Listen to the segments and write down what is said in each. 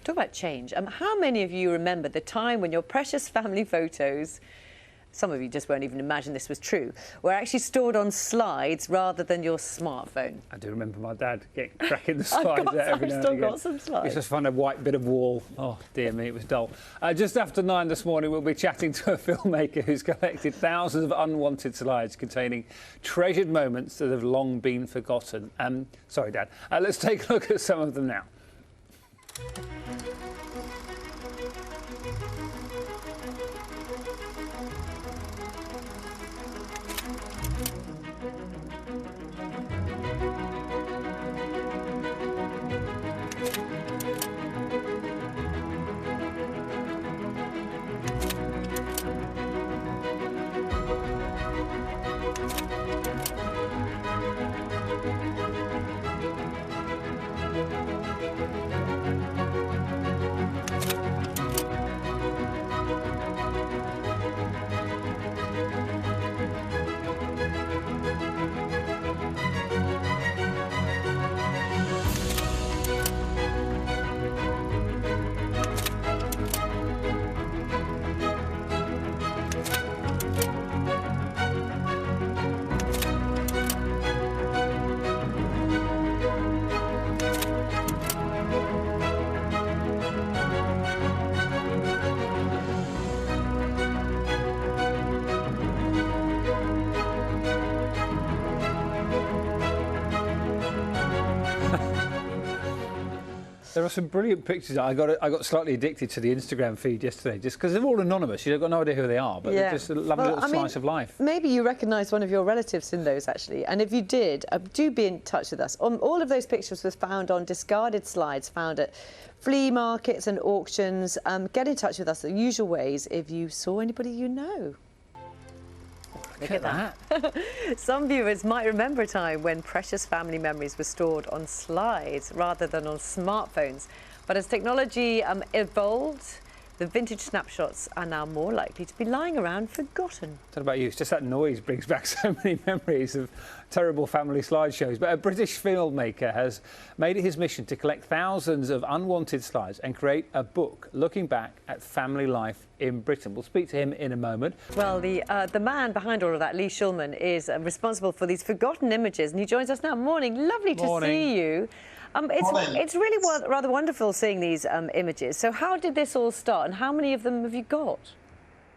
Talk about change. How many of you remember the time when your precious family photos, some of you just won't even imagine this was true, were actually stored on slides rather than your smartphone? I do remember my dad cracking the slides out every now and I've still again. got some slides. It's just find a white bit of wall. Oh, dear me, it was dull. Just after 9 this morning, we'll be chatting to a filmmaker who's collected thousands of unwanted slides containing treasured moments that have long been forgotten. Sorry, Dad. Let's take a look at some of them now. There are some brilliant pictures. I got slightly addicted to the Instagram feed yesterday, just because they're all anonymous. You've got no idea who they are, but they're just a lovely little slice of life. Maybe you recognise one of your relatives in those, actually. And if you did, do be in touch with us. All of those pictures were found on discarded slides found at flea markets and auctions. Get in touch with us the usual ways if you saw anybody you know. Look at that. Some viewers might remember a time when precious family memories were stored on slides rather than on smartphones. But as technology evolved, the vintage snapshots are now more likely to be lying around forgotten. I don't know about you, it's just that noise brings back so many memories of terrible family slideshows. But a British filmmaker has made it his mission to collect thousands of unwanted slides and create a book looking back at family life in Britain. We'll speak to him in a moment. Well, the man behind all of that, Lee Shulman, is responsible for these forgotten images, and he joins us now. Morning, lovely to see you. It's really rather wonderful seeing these images. So how did this all start, and how many of them have you got?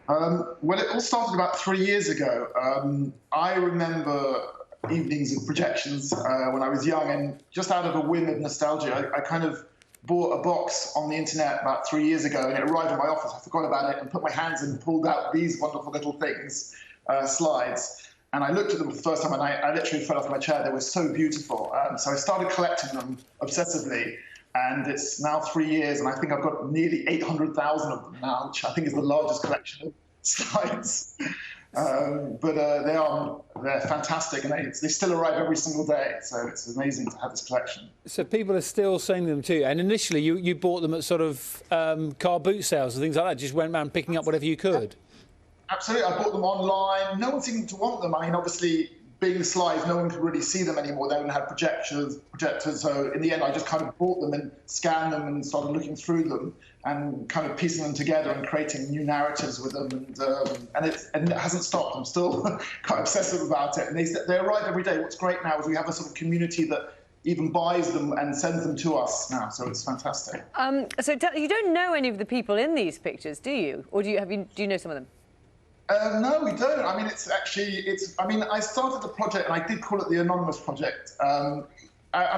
Well, it all started about 3 years ago. I remember evenings of projections when I was young, and just out of a whim of nostalgia, I kind of bought a box on the internet about 3 years ago, and it arrived in my office. I forgot about it and put my hands in and pulled out these wonderful little things, slides. And I looked at them for the first time, and I literally fell off my chair. They were so beautiful. So I started collecting them obsessively. And it's now 3 years, and I think I've got nearly 800,000 of them now, which I think is the largest collection of slides. But they're fantastic, and they still arrive every single day. So it's amazing to have this collection. So people are still sending them to you. And initially, you bought them at sort of car boot sales and things like that. Just went around picking up whatever you could. Absolutely. I bought them online. No one seemed to want them. I mean, obviously, being slides, no one could really see them anymore. They don't have projectors. So in the end, I just kind of bought them and scanned them and started looking through them and kind of piecing them together and creating new narratives with them. And it hasn't stopped. I'm still quite obsessive about it. And they arrive every day. What's great now is we have a sort of community that even buys them and sends them to us now. So it's fantastic. So you don't know any of the people in these pictures, do you? Or do you know some of them? No, we don't. I mean, I mean, I started the project and I did call it the Anonymous Project. I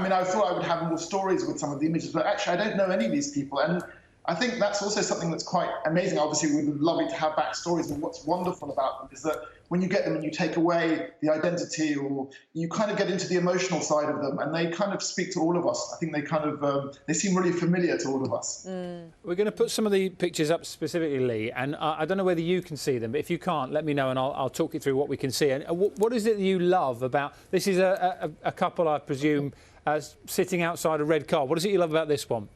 mean, I thought I would have more stories with some of the images, but actually I don't know any of these people. And I think that's also something that's quite amazing. Obviously, we'd love it to have backstories, and what's wonderful about them is that when you get them and you take away the identity, or you kind of get into the emotional side of them, and they kind of speak to all of us. I think they kind of they seem really familiar to all of us. We're going to put some of the pictures up specifically, Lee, and I don't know whether you can see them, but if you can't, let me know and I'll talk you through what we can see. And what is it that you love about this? Is a couple, I presume, sitting outside a red car. What is it you love about this one?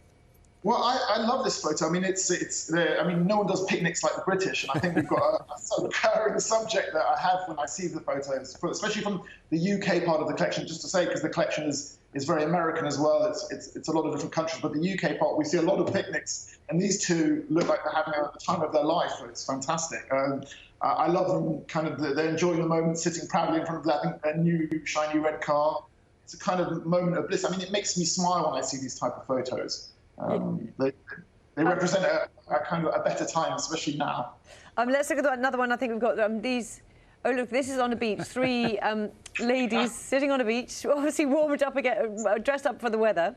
Well, I love this photo. I mean, I mean, no one does picnics like the British, and I think we've got a sort of recurring subject that I have when I see the photos, especially from the UK part of the collection. Just to say, because the collection is very American as well. It's a lot of different countries, but the UK part we see a lot of picnics, and these two look like they're having the time of their life. It's fantastic. I love them. Kind of, they're enjoying the moment, sitting proudly in front of, I think, their new shiny red car. It's a kind of moment of bliss. I mean, it makes me smile when I see these type of photos. They represent a kind of a better time, especially now. Let's look at another one. I think we've got these. Oh, look, this is on a beach. Three ladies sitting on a beach, obviously warmed up again, dressed up for the weather.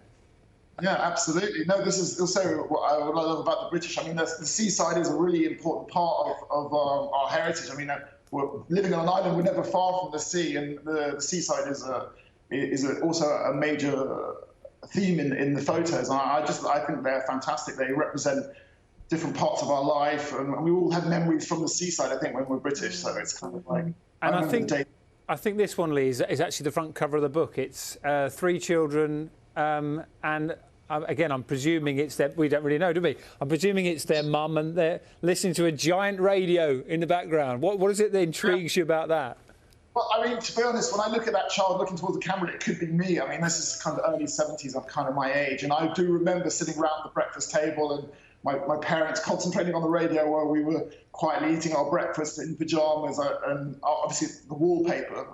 Yeah, absolutely. No, this is also what I love about the British. I mean, the seaside is a really important part of our heritage. I mean, we're living on an island, we're never far from the sea, and the seaside is also a major theme in the photos. And I think they're fantastic. They represent different parts of our life, and we all have memories from the seaside, I think, when we're British. So it's kind of like. And I think this one, Lee, is actually the front cover of the book. It's 3 children, and again, I'm presuming it's their. We don't really know, do we? I'm presuming it's their mum, and they're listening to a giant radio in the background. What is it that intrigues you about that? Well, I mean, to be honest, when I look at that child looking towards the camera, it could be me. I mean, this is kind of early 70s. I'm kind of my age. And I do remember sitting around the breakfast table and my parents concentrating on the radio while we were quietly eating our breakfast in pyjamas and obviously the wallpaper.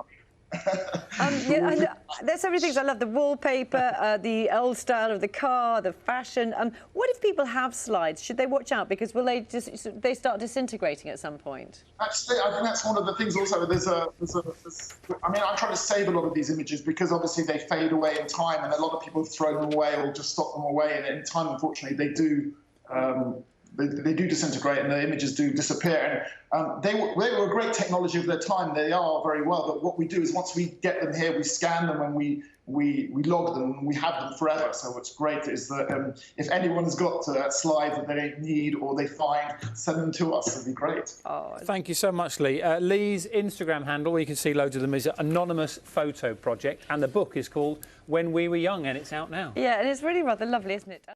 Yeah, there's so many things I love. The wallpaper, the old style of the car, the fashion. What if people have slides? Should they watch out? Because will they start disintegrating at some point? Actually, I think that's one of the things also. I mean, I'm trying to save a lot of these images because obviously they fade away in time, and a lot of people have thrown them away or just stock them away. And in time, unfortunately, they do. They do disintegrate and the images do disappear. And they were a great technology of their time. They are very well. But what we do is once we get them here, we scan them and we log them and we have them forever. So what's great is that if anyone's got slides that they need or they find, send them to us. It'd be great. Oh, thank you so much, Lee. Lee's Instagram handle, where you can see loads of them, is Anonymous Photo Project. And the book is called When We Were Young, and it's out now. Yeah, and it's really rather lovely, isn't it?